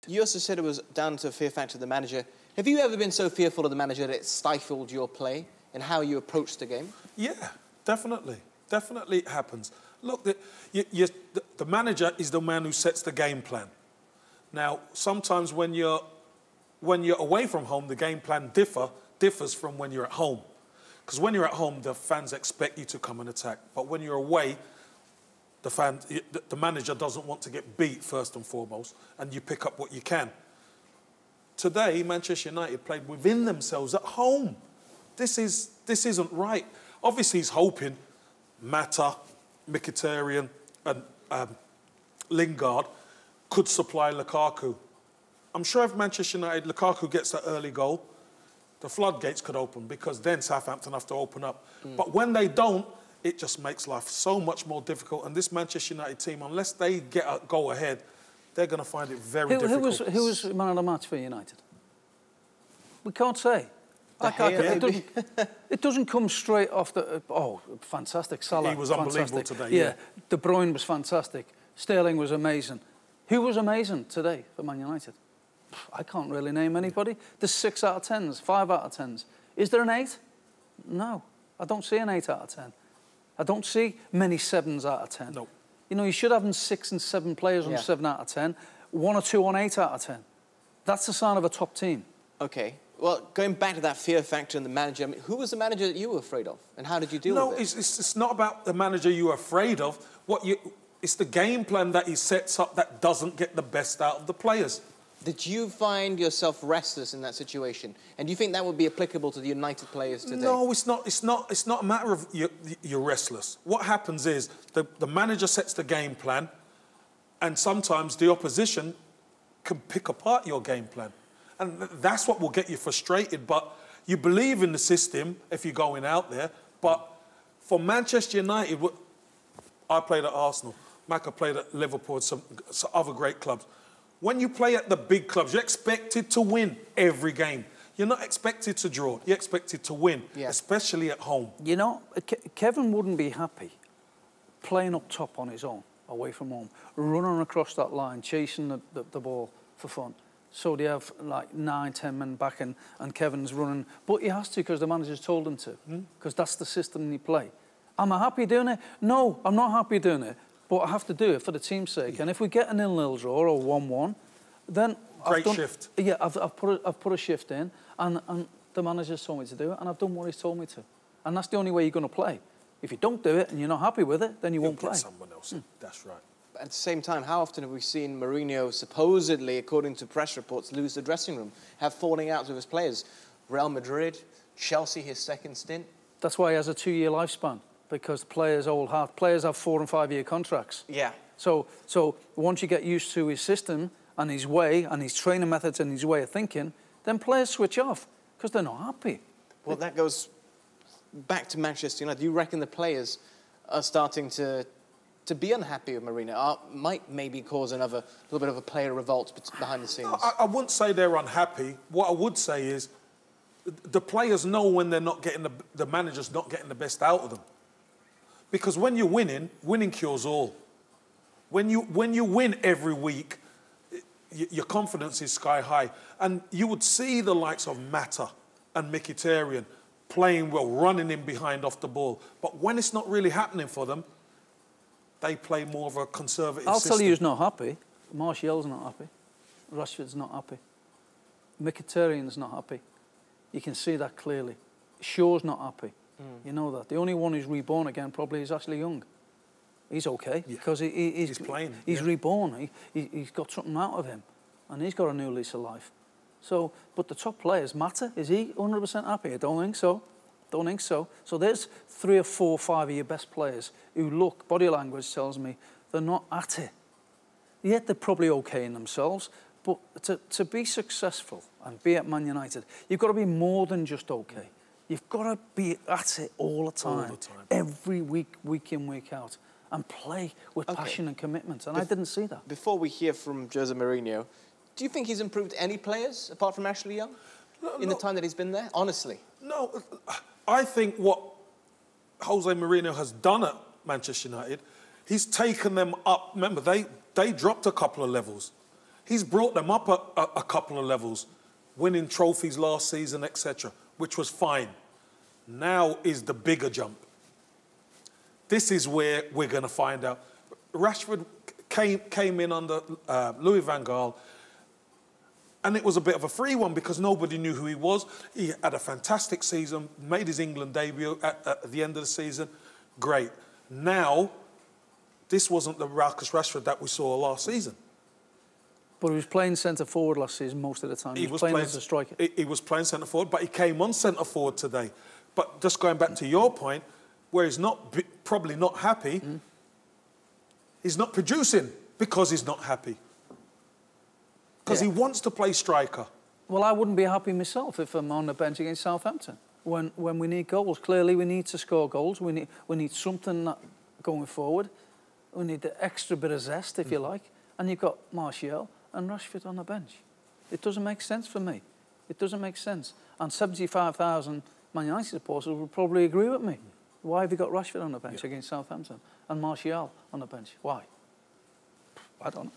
You also said it was down to a fear factor of the manager. Have you ever been so fearful of the manager that it stifled your play and how you approach the game? Yeah, definitely. Definitely it happens. Look, the manager is the man who sets the game plan. Now, sometimes when you're away from home, the game plan differs from when you're at home. Because when you're at home, the fans expect you to come and attack. But when you're away, the manager doesn't want to get beat first and foremost, and you pick up what you can. Today, Manchester United played within themselves at home. This isn't right. Obviously, he's hoping Mata, Mkhitaryan and Lingard could supply Lukaku. I'm sure if Manchester United, Lukaku gets that early goal, the floodgates could open, because then Southampton have to open up. But when they don't, it just makes life so much more difficult. And this Manchester United team, unless they get a go ahead, they're going to find it very difficult. Who was man of the match for United? We can't say. It doesn't come straight off the... Oh, fantastic. Salah, he was unbelievable today. Yeah, De Bruyne was fantastic. Sterling was amazing. Who was amazing today for Man United? I can't really name anybody. There's 6 out of 10s, 5 out of 10s. Is there an 8? No, I don't see an 8 out of 10. I don't see many 7s out of 10. No. You know, you should have 6 and 7 players on 7 out of 10, 1 or 2 on 8 out of 10. That's the sign of a top team. Okay. Well, going back to that fear factor and the manager, I mean, who was the manager that you were afraid of, and how did you deal with it? No, it's not about the manager you're afraid of. It's the game plan that he sets up that doesn't get the best out of the players. Did you find yourself restless in that situation? And do you think that would be applicable to the United players today? No, it's not. It's not a matter of you're restless. What happens is the manager sets the game plan, and sometimes the opposition can pick apart your game plan. And that's what will get you frustrated. But you believe in the system if you're going out there. But for Manchester United, I played at Arsenal. Maka played at Liverpool, some other great clubs. When you play at the big clubs, you're expected to win every game. You're not expected to draw. You're expected to win, especially at home. You know, Kevin wouldn't be happy playing up top on his own, away from home, running across that line, chasing the ball for fun. So they have like 9, 10 men back and Kevin's running. But he has to because the manager's told him to, because that's the system they play. Am I happy doing it? No, I'm not happy doing it. But I have to do it for the team's sake. Yeah. And if we get a 0-0 draw or 1-1, then shift. Yeah, I've put a shift in, and the manager's told me to do it, and I've done what he's told me to. And that's the only way you're going to play. If you don't do it and you're not happy with it, then you won't play. Someone else. That's right. But at the same time, how often have we seen Mourinho supposedly, according to press reports, lose the dressing room, have falling outs with his players? Real Madrid, Chelsea, his second stint. That's why he has a 2-year lifespan. Because players have 4- and 5-year contracts. Yeah. So once you get used to his system and his way and his training methods and his way of thinking, then players switch off because they're not happy. Well, that goes back to Manchester United. Do you reckon the players are starting to be unhappy with Mourinho? Might maybe cause another little bit of a player revolt behind the scenes? No, I wouldn't say they're unhappy. What I would say is the players know when they're not getting the manager's not getting the best out of them. Because when you're winning, winning cures all. When you win every week, your confidence is sky high. And you would see the likes of Mata and Mkhitaryan playing well, running in behind off the ball. But when it's not really happening for them, they play more of a conservative system. I'll tell you who's not happy. Martial's not happy. Rashford's not happy. Mkhitaryan's not happy. You can see that clearly. Shaw's not happy. You know that. The only one who's reborn again probably is Ashley Young. He's okay because he's playing. He's reborn. He's got something out of him, and he's got a new lease of life. So, but the top players matter. Is he 100% happy? I don't think so. Don't think so. So there's 3 or 4, 5 of your best players who look. Body language tells me they're not at it. Yet they're probably okay in themselves. But to be successful and be at Man United, you've got to be more than just okay. You've got to be at it all the time. Every week, week in, week out, and play with passion and commitment. And I didn't see that. Before we hear from Jose Mourinho, do you think he's improved any players apart from Ashley Young in the time that he's been there? Honestly. No, I think what Jose Mourinho has done at Manchester United, he's taken them up. Remember, they dropped a couple of levels. He's brought them up a couple of levels, winning trophies last season, etc., which was fine. Now is the bigger jump. This is where we're going to find out. Rashford came in under Louis van Gaal, and it was a bit of a free one because nobody knew who he was. He had a fantastic season, made his England debut at the end of the season. Great. Now, this wasn't the Marcus Rashford that we saw last season. But he was playing centre-forward last season most of the time. He was playing as a striker. He was playing centre-forward, but he came on centre-forward today. But just going back to your point, where he's probably not happy, he's not producing because he's not happy. Because he wants to play striker. Well, I wouldn't be happy myself if I'm on the bench against Southampton. When we need goals, clearly we need to score goals. We need something going forward. We need the extra bit of zest, if you like. And you've got Martial and Rashford on the bench. It doesn't make sense for me. It doesn't make sense. And 75,000 Man United supporters would probably agree with me. Why have you got Rashford on the bench against Southampton and Martial on the bench? Why? I don't know.